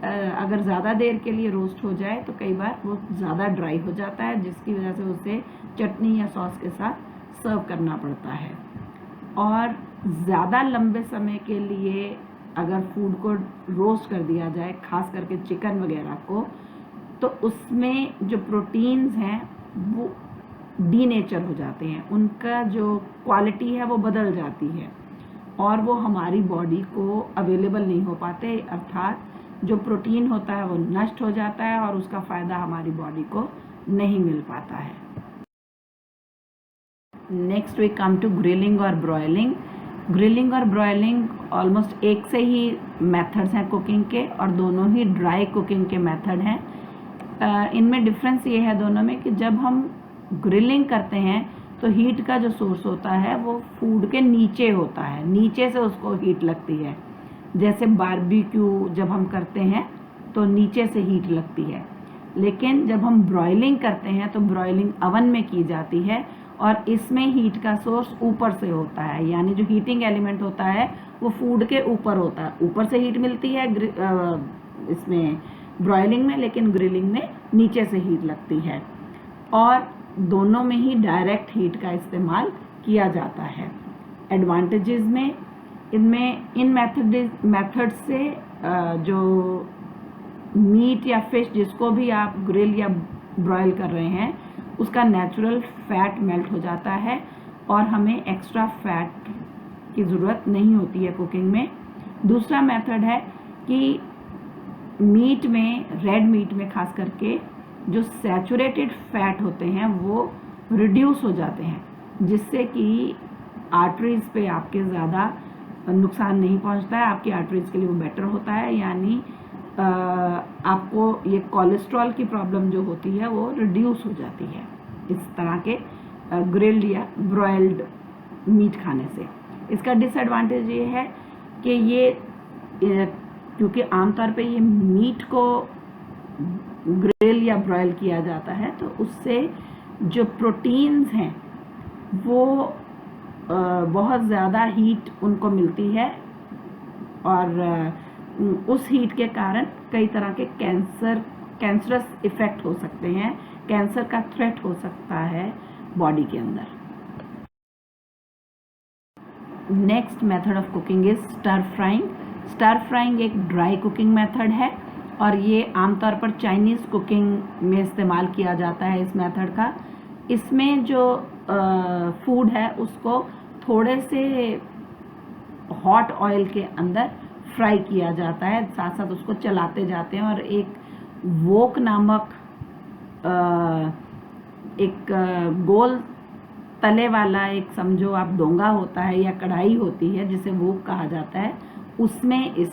अगर ज़्यादा देर के लिए रोस्ट हो जाए तो कई बार वो ज़्यादा ड्राई हो जाता है, जिसकी वजह से उसे चटनी या सॉस के साथ सर्व करना पड़ता है। और ज़्यादा लंबे समय के लिए अगर फूड को रोस्ट कर दिया जाए, खास करके चिकन वगैरह को, तो उसमें जो प्रोटीन्स हैं वो डीनेचर हो जाते हैं, उनका जो क्वालिटी है वो बदल जाती है और वो हमारी बॉडी को अवेलेबल नहीं हो पाते, अर्थात जो प्रोटीन होता है वो नष्ट हो जाता है और उसका फ़ायदा हमारी बॉडी को नहीं मिल पाता है। Next we come to grilling और ब्रॉयलिंग। ग्रिलिंग और ब्रॉयलिंग ऑलमोस्ट एक से ही मेथड्स हैं कुकिंग के, और दोनों ही ड्राई कुकिंग के मेथड हैं। इनमें डिफरेंस ये है दोनों में कि जब हम ग्रिलिंग करते हैं तो हीट का जो सोर्स होता है वो फूड के नीचे होता है, नीचे से उसको हीट लगती है। जैसे बारबेक्यू जब हम करते हैं तो नीचे से हीट लगती है, लेकिन जब हम ब्रॉयलिंग करते हैं तो ब्रॉयलिंग अवन में की जाती है और इसमें हीट का सोर्स ऊपर से होता है, यानी जो हीटिंग एलिमेंट होता है वो फूड के ऊपर होता है, ऊपर से हीट मिलती है इसमें ब्रॉयलिंग में, लेकिन ग्रिलिंग में नीचे से हीट लगती है। और दोनों में ही डायरेक्ट हीट का इस्तेमाल किया जाता है। एडवांटेजेस में इन मेथड से जो मीट या फिश जिसको भी आप ग्रिल या ब्रॉयल कर रहे हैं उसका नेचुरल फैट मेल्ट हो जाता है और हमें एक्स्ट्रा फैट की ज़रूरत नहीं होती है कुकिंग में। दूसरा मेथड है कि मीट में, रेड मीट में खास करके जो सैचुरेटेड फैट होते हैं वो रिड्यूस हो जाते हैं, जिससे कि आर्टरीज पे आपके ज़्यादा नुकसान नहीं पहुंचता है, आपकी आर्टरीज के लिए वो बेटर होता है, यानी आपको ये कोलेस्ट्रॉल की प्रॉब्लम जो होती है वो रिड्यूस हो जाती है इस तरह के ग्रिल्ड या ब्रॉयल्ड मीट खाने से। इसका डिसएडवांटेज ये है कि ये क्योंकि आमतौर पे ये मीट को ग्रिल या ब्रॉयल किया जाता है तो उससे जो प्रोटीन्स हैं वो बहुत ज़्यादा हीट उनको मिलती है और उस हीट के कारण कई तरह के कैंसरस इफेक्ट हो सकते हैं, कैंसर का थ्रेट हो सकता है बॉडी के अंदर। Next method of cooking is stir frying. Stir frying एक ड्राई कुकिंग मेथड है और ये आमतौर पर चाइनीज़ कुकिंग में इस्तेमाल किया जाता है इस मेथड का। इसमें जो फूड है उसको थोड़े से हॉट ऑयल के अंदर फ्राई किया जाता है, साथ साथ उसको चलाते जाते हैं और एक वोक नामक एक गोल तले वाला एक समझो आप डोंगा होता है या कढ़ाई होती है जिसे वोक कहा जाता है, उसमें इस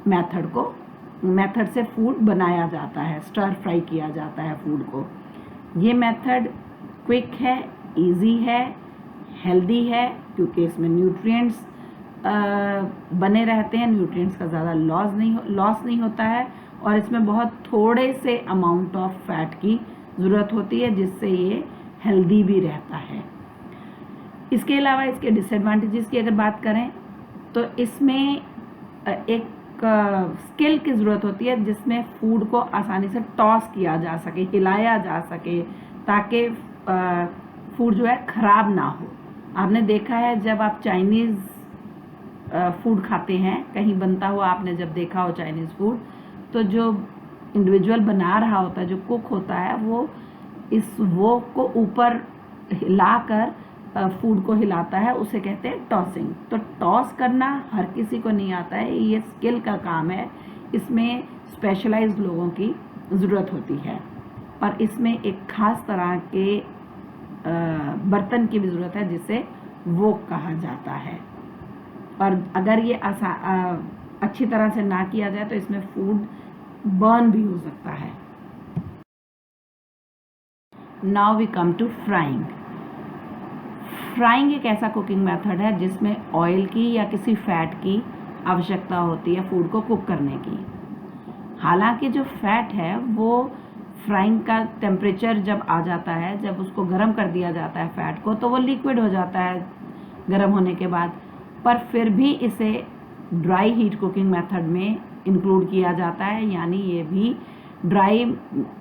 मेथड से फूड बनाया जाता है, स्टर फ्राई किया जाता है फूड को। ये मेथड क्विक है, इजी है, हेल्दी है क्योंकि इसमें न्यूट्रिएंट्स बने रहते हैं, न्यूट्रिएंट्स का ज़्यादा लॉस नहीं होता है और इसमें बहुत थोड़े से अमाउंट ऑफ फैट की ज़रूरत होती है जिससे ये हेल्दी भी रहता है। इसके अलावा इसके डिसएडवांटेजेस की अगर बात करें तो इसमें एक स्किल की ज़रूरत होती है जिसमें फूड को आसानी से टॉस किया जा सके, हिलाया जा सके ताकि फूड जो है ख़राब ना हो। आपने देखा है जब आप चाइनीज़ फूड खाते हैं, कहीं बनता हुआ आपने जब देखा हो चाइनीज़ फूड, तो जो इंडिविजुअल बना रहा होता है, जो कुक होता है, वो इस वोक को ऊपर हिलाकर फूड को हिलाता है, उसे कहते हैं टॉसिंग। तो टॉस करना हर किसी को नहीं आता है, ये स्किल का काम है, इसमें स्पेशलाइज्ड लोगों की ज़रूरत होती है और इसमें एक ख़ास तरह के बर्तन की भी ज़रूरत है जिसे वोक कहा जाता है। और अगर ये अच्छी तरह से ना किया जाए तो इसमें फूड बर्न भी हो सकता है। Now we come to frying. Frying एक ऐसा कुकिंग मेथड है जिसमें ऑयल की या किसी फैट की आवश्यकता होती है फूड को कुक करने की। हालांकि जो फैट है वो फ्राइंग का टेम्परेचर जब आ जाता है, जब उसको गर्म कर दिया जाता है फैट को, तो वो लिक्विड हो जाता है गर्म होने के बाद। पर फिर भी इसे ड्राई हीट कुकिंग मेथड में इंक्लूड किया जाता है, यानी ये भी ड्राई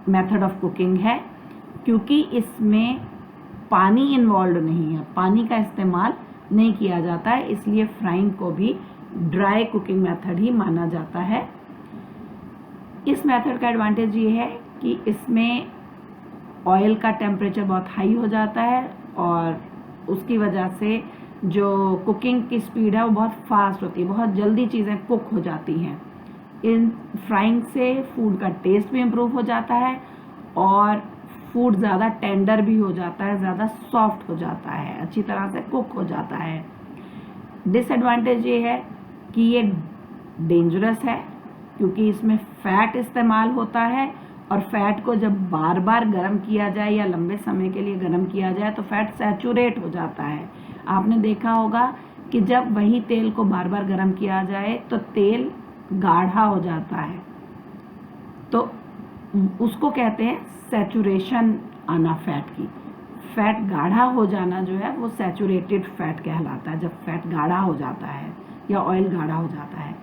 मेथड ऑफ कुकिंग है, क्योंकि इसमें पानी इन्वॉल्व नहीं है, पानी का इस्तेमाल नहीं किया जाता है, इसलिए फ्राइंग को भी ड्राई कुकिंग मेथड ही माना जाता है। इस मेथड का एडवांटेज ये है कि इसमें ऑयल का टेम्परेचर बहुत हाई हो जाता है और उसकी वजह से जो कुकिंग की स्पीड है वो बहुत फास्ट होती है, बहुत जल्दी चीज़ें कुक हो जाती हैं। इन फ्राइंग से फूड का टेस्ट भी इम्प्रूव हो जाता है और फूड ज़्यादा टेंडर भी हो जाता है, ज़्यादा सॉफ्ट हो जाता है, अच्छी तरह से कुक हो जाता है। डिसएडवांटेज ये है कि ये डेंजरस है, क्योंकि इसमें फैट इस्तेमाल होता है और फैट को जब बार बार गर्म किया जाए या लंबे समय के लिए गर्म किया जाए तो फैट सैचुरेट हो जाता है। आपने देखा होगा कि जब वही तेल को बार बार गर्म किया जाए तो तेल गाढ़ा हो जाता है, तो उसको कहते हैं सैचुरेशन आना फैट की। फैट गाढ़ा हो जाना जो है वो सैचुरेटेड फैट कहलाता है, जब फैट गाढ़ा हो जाता है या ऑयल गाढ़ा हो जाता है।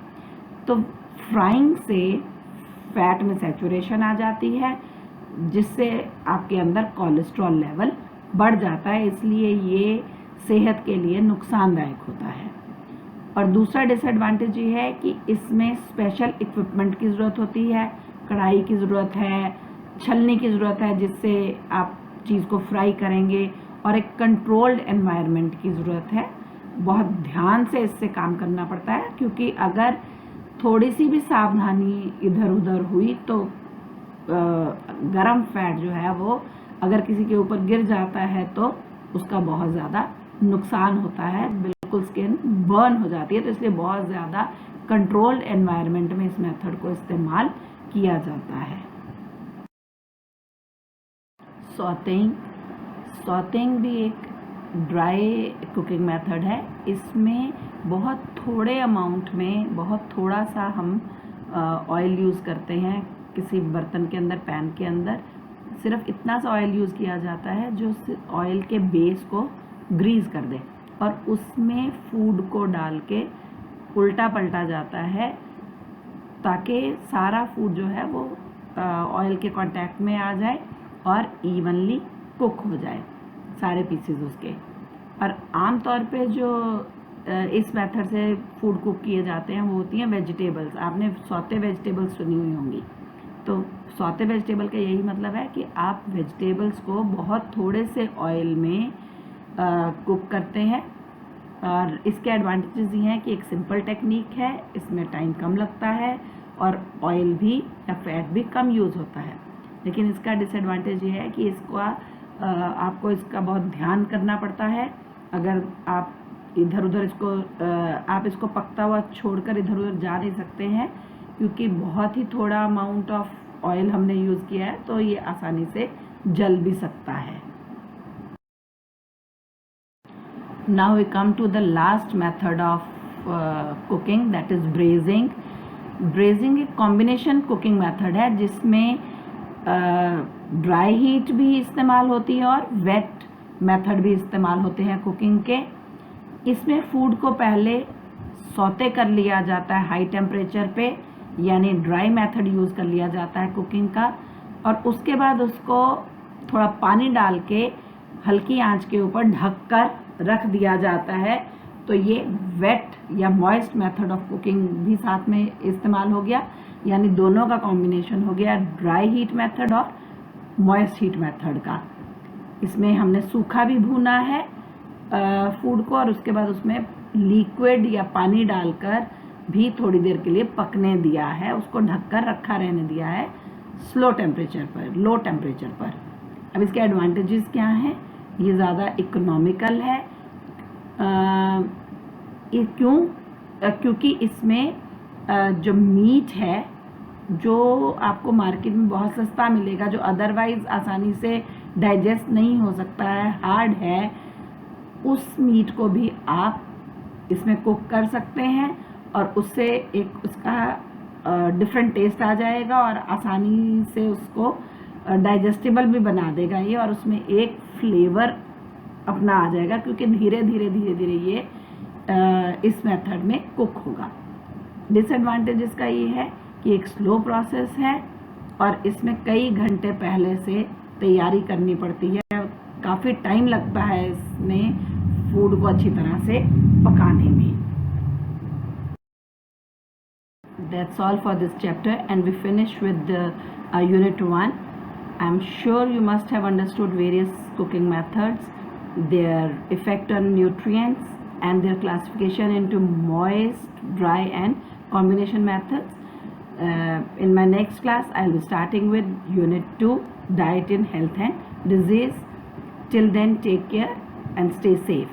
तो फ्राइंग से फैट में सैचुरेशन आ जाती है, जिससे आपके अंदर कोलेस्ट्रॉल लेवल बढ़ जाता है, इसलिए ये सेहत के लिए नुकसानदायक होता है। और दूसरा डिसएडवांटेज ये है कि इसमें स्पेशल इक्विपमेंट की ज़रूरत होती है, कढ़ाई की ज़रूरत है, छलनी की ज़रूरत है जिससे आप चीज़ को फ्राई करेंगे, और एक कंट्रोल्ड एनवायरनमेंट की ज़रूरत है। बहुत ध्यान से इससे काम करना पड़ता है, क्योंकि अगर थोड़ी सी भी सावधानी इधर उधर हुई तो गरम फैट जो है वो अगर किसी के ऊपर गिर जाता है तो उसका बहुत ज़्यादा नुकसान होता है, बिल्कुल स्किन बर्न हो जाती है। तो इसलिए बहुत ज़्यादा कंट्रोल्ड एनवायरनमेंट में इस मेथड को इस्तेमाल किया जाता है। सॉटिंग भी एक ड्राई कुकिंग मेथड है। इसमें बहुत थोड़े अमाउंट में बहुत थोड़ा सा हम ऑयल यूज़ करते हैं किसी बर्तन के अंदर, पैन के अंदर सिर्फ इतना सा ऑयल यूज़ किया जाता है जो ऑयल के बेस को ग्रीस कर दे, और उसमें फूड को डाल के उल्टा पलटा जाता है ताकि सारा फूड जो है वो ऑयल के कांटेक्ट में आ जाए और इवनली कुक हो जाए सारे पीसेस उसके। और आम तौर पे जो इस मेथड से फूड कुक किए जाते हैं वो होती हैं वेजिटेबल्स। आपने सौते वेजिटेबल्स सुनी हुई होंगी। तो सौते वेजिटेबल का यही मतलब है कि आप वेजिटेबल्स को बहुत थोड़े से ऑयल में कुक करते हैं, और इसके एडवांटेजेस ये हैं कि एक सिंपल टेक्निक है, इसमें टाइम कम लगता है और ऑयल भी या फैट भी कम यूज़ होता है। लेकिन इसका डिसएडवांटेज ये है कि आपको इसका बहुत ध्यान करना पड़ता है। अगर आप इधर उधर आप इसको पकता हुआ छोड़कर इधर उधर जा नहीं सकते हैं, क्योंकि बहुत ही थोड़ा अमाउंट ऑफ ऑयल हमने यूज़ किया है, तो ये आसानी से जल भी सकता है। Now we come to the last method of cooking, that is braising. Braising एक कॉम्बिनेशन कुकिंग मेथड है जिसमें ड्राई हीट भी इस्तेमाल होती है और वेट मेथड भी इस्तेमाल होते हैं कुकिंग के। इसमें फूड को पहले सौते कर लिया जाता है हाई टेम्परेचर पे, यानी ड्राई मेथड यूज़ कर लिया जाता है कुकिंग का, और उसके बाद उसको थोड़ा पानी डाल के हल्की आंच के ऊपर ढककर रख दिया जाता है। तो ये वेट या मॉइस्ट मेथड ऑफ कुकिंग भी साथ में इस्तेमाल हो गया, यानी दोनों का कॉम्बिनेशन हो गया, ड्राई हीट मेथड और मॉइस्ट हीट मेथड का। इसमें हमने सूखा भी भूना है फूड को, और उसके बाद उसमें लिक्विड या पानी डालकर भी थोड़ी देर के लिए पकने दिया है, उसको ढककर रखा रहने दिया है लो टेम्परेचर पर। अब इसके एडवांटेजेस क्या हैं? ये ज़्यादा इकोनॉमिकल है। क्योंकि इसमें जो मीट है जो आपको मार्केट में बहुत सस्ता मिलेगा, जो अदरवाइज आसानी से डाइजेस्ट नहीं हो सकता है, हार्ड है, उस मीट को भी आप इसमें कुक कर सकते हैं और उससे एक उसका डिफरेंट टेस्ट आ जाएगा और आसानी से उसको डाइजेस्टिबल भी बना देगा ये, और उसमें एक फ्लेवर अपना आ जाएगा, क्योंकि धीरे धीरे ये इस मेथड में कुक होगा। डिसएडवांटेज इसका ये है कि एक स्लो प्रोसेस है और इसमें कई घंटे पहले से तैयारी करनी पड़ती है, काफ़ी टाइम लगता है इसमें फूड को अच्छी तरह से पकाने में। That's all for this chapter, and we finish with the unit 1. I'm sure you must have understood various cooking methods, their effect on nutrients, and their classification into moist, dry, and combination methods. In my next class, I'll be starting with Unit 2, Diet in Health and Disease. Till then, take care and stay safe.